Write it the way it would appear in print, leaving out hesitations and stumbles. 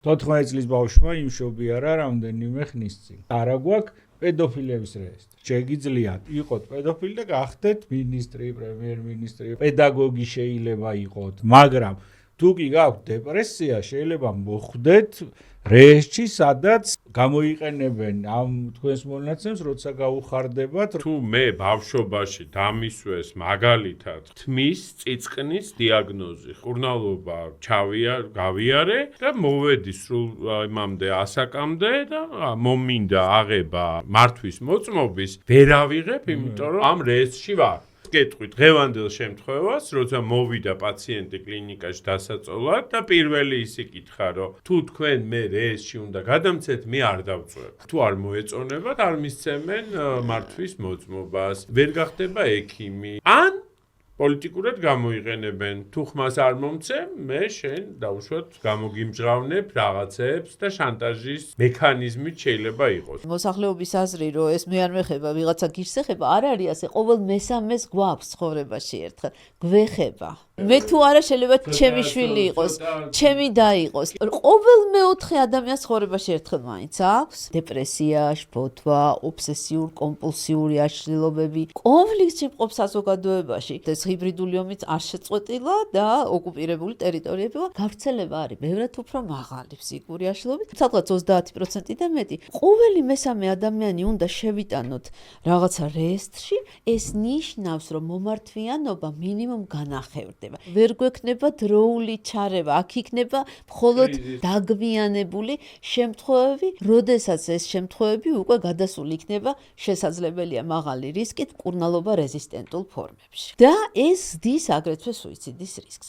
14 წლის ბავშვმა იმშობიარა რამდენიმე ხნის წინ. არა გვაქვს პედოფილების რეესტრი. შეგიძლიათ იყოთ პედოფილი და გახდეთ მინისტრი, პრემიერ-მინისტრი, პედაგოგი შეიძლება იყოთ, მაგრამ თუ კი გაქვთ დეპრესია, შეიძლება მოხვდეთ რეესტრში, სადაც გამოიყენებენ ამ თქვენს მონაცემს, როცა გაუხარდებათ. თუ მე ბავშვობაში დამისვეს მაგალითად თმის წიწკნის დიაგნოზი, მკურნალობა გავიარე და მოვედი სრულ იმამდე ასაკამდე და მომინდა აღება მართვის მოწმობის, ვერ ავიღებ, იმიტომ რომ ამ რეესტრში ვარ. გეტყვით დღევანდელ შემთხვევას, როცა მოვიდა პაციენტი კლინიკაში დასაწოლად და პირველი ის იკითხა, რომ თუ თქვენ მე რეესტრში უნდა გადამცეთ, მე არ დავწვევ. თუ არ მოეწონებათ, არ მისცემენ მართვის მოწმობას, ვერ გახდება ექიმი. ან პოლიტიკურად გამოიყენებენ. თუ ხმას არ მომცემ, მე შენ დავუშვათ გამოგიმჟღავნებ რაღაცებს და შანტაჟის მექანიზმით შეიძლება იყოს. მოსახლეობის აზრი, რომ ეს მე არ მეხება, ვიღაცა გირს ეხება, არ არის ასე. ყოველ მესამეს გვაქვს ცხოვრებაში ერთხელ. გვეხება. მე თუ არა შეიძლება ჩემი შვილი იყოს, ჩემი და იყოს. ყოველ მეოთხე ადამიანს ცხოვრებაში ერთხელ მაინც აქვს დეპრესია, შფოთვა, ობსესიურ-კომპულსიური აშლილობები. კონფლიქტში მყოფ საზოგადოებაში. ეს ჰიბრიდული ომიც არ შეწყვეტილა და ოკუპირებული ტერიტორიები გავრცელება არის ბევრად უფრო მაღალი ფსიქიკური აშლილობით, სადღაც 30% და მეტი. ყოველი მესამე ადამიანი უნდა შევიტანოთ რაღაცა რეესტრში, ეს ნიშნავს, რომ მომართვიანობა მინიმუმ განახევრდება. ვერ გვექნება დროული ჩარევა, აქ იქნება მხოლოდ დაგვიანებული შემთხვევები, როდესაც ეს შემთხვევები უკვე გადასული იქნება შესაძლებელია მაღალი რისკით მკურნალობა რეზისტენტულ ფორმებში. და ეს ზრდის აგრეთვე სუიციდის რისკს.